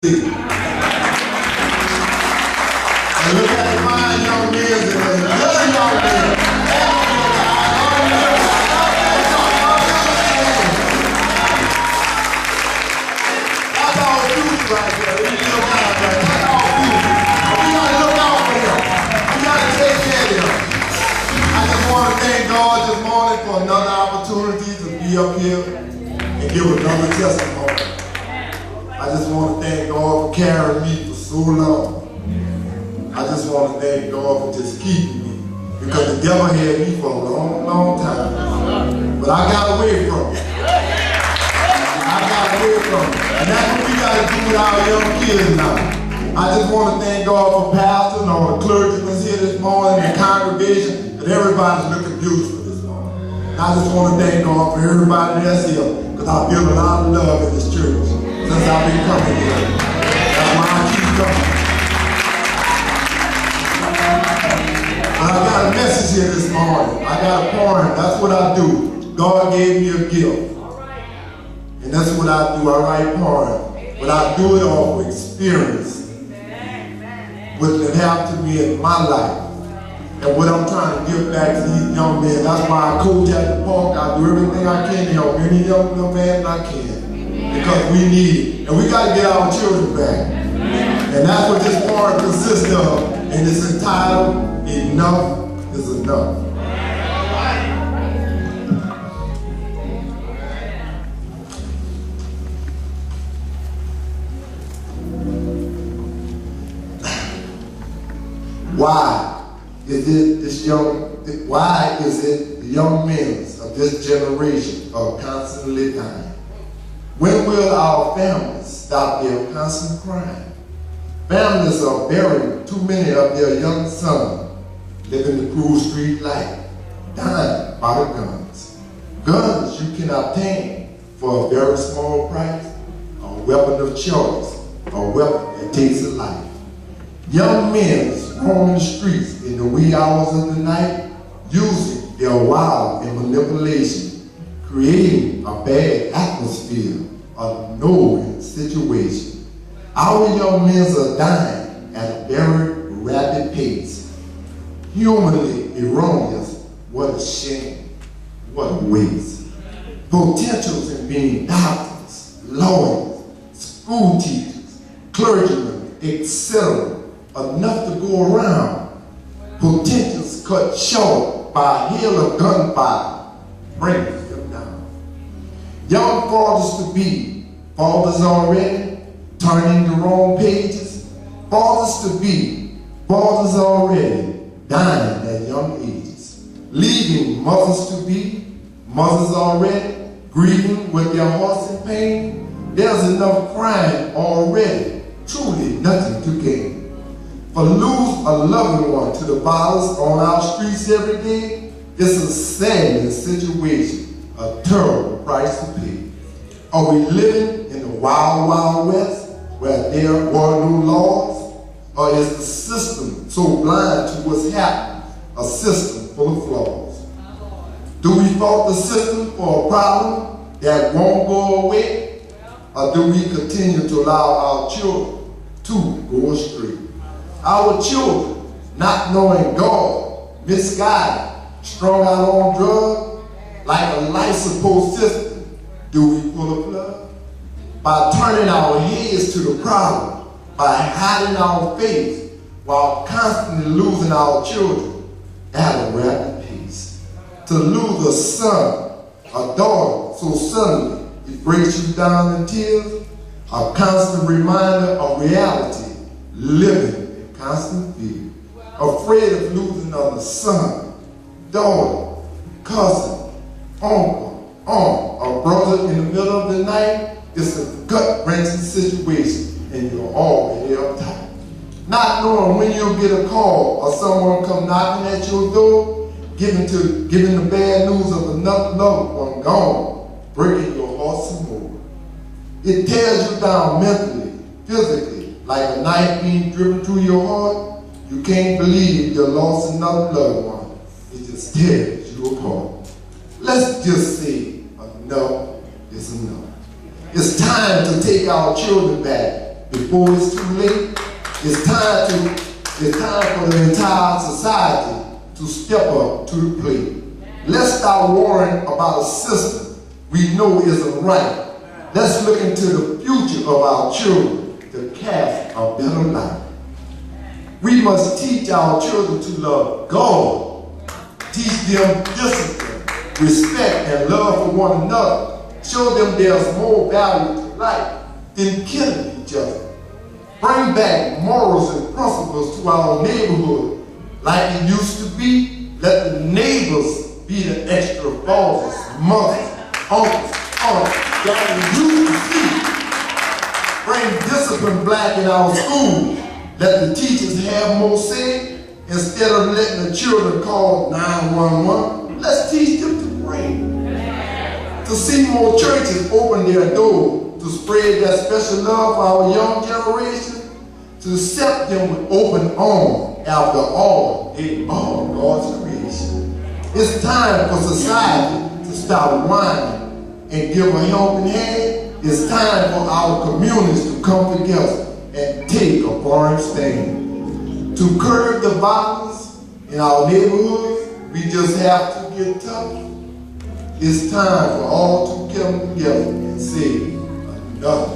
And look at the fine young men and the young men. That's all youth right there. We look out for them. That's all youth. We got to look out for them. We got to take care of them. I just want to thank God this morning for another opportunity to be up here and give another testimony. I just want to thank God for carrying me for so long. I just want to thank God for just keeping me. Because the devil had me for a long, long time. But I got away from it. I got away from it. And that's what we got to do with our young kids now. I just want to thank God for pastors and all the clergymen here this morning, the congregation, that everybody's looking beautiful this morning. I just want to thank God for everybody that's here. Because I feel a lot of love in this church. Since I've been coming here. That's why I keep coming. But I got a message here this morning. I got a poem. That's what I do. God gave me a gift. And that's what I do. I write poems. But I do it off of experience. What it happened to me in my life. And what I'm trying to give back to these young men. That's why I coach at the park. I do everything I can to help any young man I can. Because we need it. And we got to get our children back. And that's what this part consists of. And it's entitled, Enough is Enough. Why is it the young men of this generation are constantly dying? When will our families stop their constant crying? Families are burying too many of their young sons, living the cruel street life, dying by the guns. Guns you can obtain for a very small price, a weapon of choice, a weapon that takes a life. Young men roaming the streets in the wee hours of the night, using their wild and manipulation, creating a bad atmosphere, a no-win situation. Our young men are dying at a very rapid pace. Humanly erroneous, what a shame, what a waste. Potentials in being doctors, lawyers, school teachers, clergymen, etc. Enough to go around. Potentials cut short by a hail of gunfire, brings them down. Young fathers to be, fathers already, turning the wrong pages. Fathers to be, fathers already, dying at young ages. Leaving mothers to be, mothers already, grieving with their hearts in pain. There's enough crying already, truly nothing to gain. For lose a loved one to the violence on our streets every day, it's a sad situation, a terrible price to pay. Are we living in the wild, wild west where there were no laws? Or is the system so blind to what's happening, a system full of flaws? Do we fault the system for a problem that won't go away? Or do we continue to allow our children to go astray? Our children, not knowing God, misguided, strung out on drugs, like a life support system, do we pull a plug? By turning our heads to the problem, by hiding our face, while constantly losing our children at a rapid pace. To lose a son, a daughter, so suddenly it breaks you down in tears, a constant reminder of reality, living constant fear, afraid of losing another son, daughter, cousin, uncle, aunt, or brother in the middle of the night. It's a gut-wrenching situation, and you're already uptight. Not knowing when you'll get a call or someone come knocking at your door, giving the bad news of another loved one gone, breaking your heart some more. It tears you down mentally, physically, like a knife being driven through your heart. You can't believe you lost another loved one. It just tears you apart. Let's just say enough is enough. It's time to take our children back before it's too late. It's time for the entire society to step up to the plate. Let's stop worrying about a system we know isn't right. Let's look into the future of our children to cast a better life. We must teach our children to love God, teach them discipline, respect, and love for one another. Show them there's more value to life than killing each other. Bring back morals and principles to our neighborhood like it used to be. Let the neighbors be the extra fathers, mothers, uncles, aunts that we used to see. Bring discipline back in our schools. Let the teachers have more say. Instead of letting the children call 911, let's teach them to pray. To see more churches open their doors, to spread that special love for our young generation, to accept them with open arms. After all, they are God's creation. It's time for society to stop whining and give a helping hand. It's time for our communities to come together and take a firm stand. To curb the violence in our neighborhoods, we just have to get tough. It's time for all to come together and say, enough